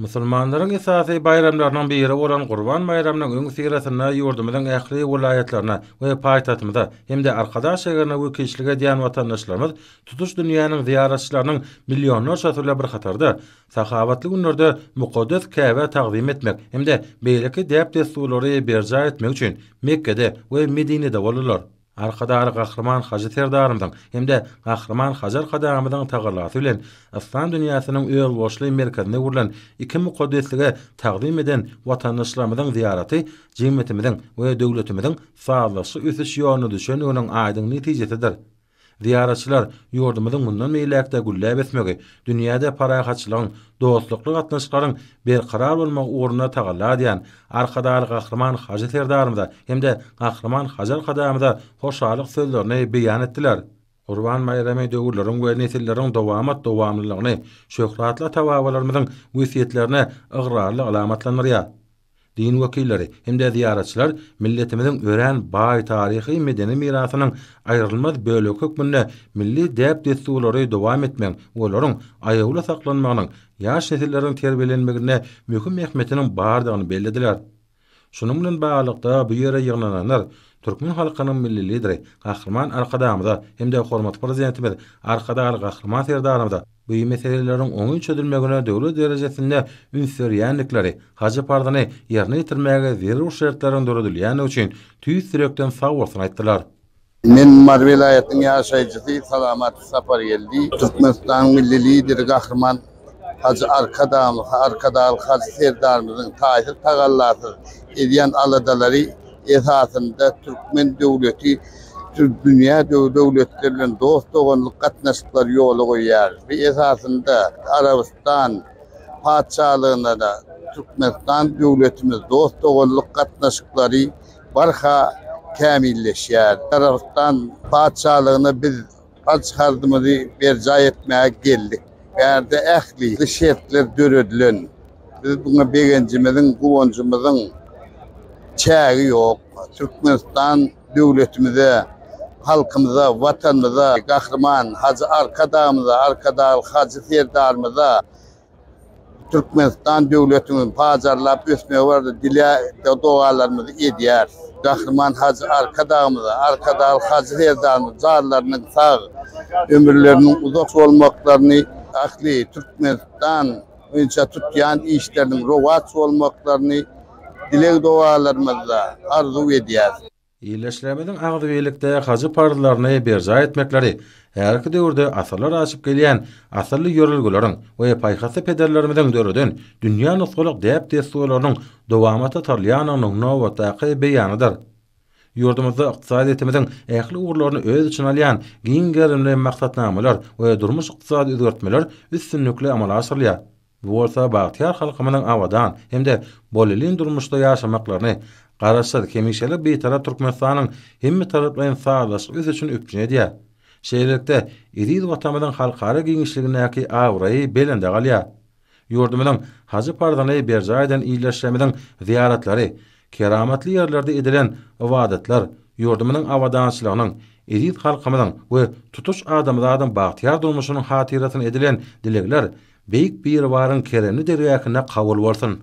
Musulmanlaryň esasy bayramlarynyň biri bolan Gurban bayramynyň öňü sigrasyna ýurdumyzyň ähli welaýatlaryna we paýtatymyza hemde arkadaş şäherine wekilçilige diýen watandaşlarymyz tutuş dünýäniň ziyaratçylarynyň millionlarça türlü bir hatarda sahabatly günlerde mukaddes Käbe taqdim etmek hemde beýleki däp desturlary berja etmek üçin Mekkede we Medinede bolurlar. Arkadaşlar Gahrman Hacı Serdarymyň hemde Gahrman Hajar Kadamyň tagallasy bilen İslam dünýäsiniň öýül boşly merkezine urulan iki mukaddeslige taqdim eden watandaşlarymyzyň ziyaraty jemgyýetimiziň we döwletimiziň sağlaşy ösüş ýoluny düşen onuň aýdyň netijesidir. Ziyaratçylar ýurdumyzyň mundan meýlekde gülläp etmegi, dünýäde parahatçylygyň, dostlukly gatnaşyklaryň berkarar bolmagy uğruna tagalla diýen arkadaşlar Gahrman Hacı Serdarymyza hemde Gahrman Hajar Kadamyza hoşalyk sözlerini beýan etdiler. Gurban bayramy döwürleriň we nesilleriň dowamlylygyny, şöhratly tawawalarymyzyň wesiýetlerini ıgrarly alamatlanyrýar. Din wekilleri hemde ziyaratçylar milletimiziň ören baý taryhy medeni mirasynyň aýrylmaz bölegi hükmünde milli däp desturlary dowam etmek, olaryň aýagly saklanmagynyň ýaş nesilleriň terbiýelenmegine möhüm ähmiýetiniň bardygyny bellediler. Şunun bilen baglykda bu ýere ýygnanan Türkmen halkynyň milli lideri Gahrman Arkadamyza hemde hormat prezidentimiz Arkadaşlar Gahrman Serdarymyza bu meselelerin oňy çözülmegine döwlet derejesinde ünsürýänlikleri, hacı pardyny ýerine ýetirmäge zerur şertlerini döredilýäni üçin tüýs sürekden sag bolsun aýtdylar. Men Mar vilayatynyň ýaşaýjysy Salamat Sapar geldi. Türkmenistan milli lideri Gahrman Hacı Arkadaşlar Hacı Serdarymyzyň taýyr tagallasy edýän aladalary esasında Türkmen döwleti dünýä döwletleri bilen dost doganlyk gatnaşyklar ýoly goýýar. Bu esasında Arabistan paçalygyna da Türkmenistan döwletimiz dost doganlyk gatnaşyklary barha kämilleşýär. Arabistan paçalygyna biz paçhardymyzy berja etmäge geldik. Berde ähli şertler döredilen. Biz buna begencimiziň, guwancymyzyň çägi ýok. Türkmenistan döwletimize, halkymyza, watanymyza, Gahrman Hacı Arkadaşlar Hacı Serdarymyza Türkmenistan döwletiniň pajarlap ösmegi bardy dile dogalarymyzy edýär. Gahrman Hacı Arkadaşlar Hacı Serdarymyň jarlarynyň sag ömürleriniň uzak bolmaklaryny, ahli Türkmenistan öňçe tutýan işleriniň rowat bolmaklaryny dilek dogalarymyza arzu edýär. İyileştirmeden agdybelikde hacı pardylaryny berja etmekleri her iki döwürde asarlar açyp gelýän asarly ýörelgelerin we paýhasy pederlerimiziň döreden dünýä nusgalyk däp desturlarynyň dowamaty tarlýanynyň nowatdaky beýanydyr. Ýurdumyzda ykdysadiyetimiziň ähli uğurlaryny öz içine alýan giň gerimli maksatnamalar we durmuş ykdysady özgertmeler üstünlikli amala asyrlýar. Bu bolsa bagtyar halkymynyň awadan hemde bolelin durmuşda ýaşamaklaryny garaşsyz kemişeli beýtarap Türkmenistanyň hemme taraplaryň sağlaşygy üçin öpjün edýär. Şeýlelikde iriz watanymyzyň halkara giňişligindäki awraýy belende galýar. Ýurdumyzyň hacı pardyny berja eden iýleşmeden ziyaretlary, keramatly ýerlerde edilen ibadatlar, ýurdumyzyň awadançylygynyň, iriz halkymyzyň we tutuş adamlaryň bagtyar durmuşynyň hatirasyny edilen dilekler beýik bir waryň keremli dergähine kabul bolsun.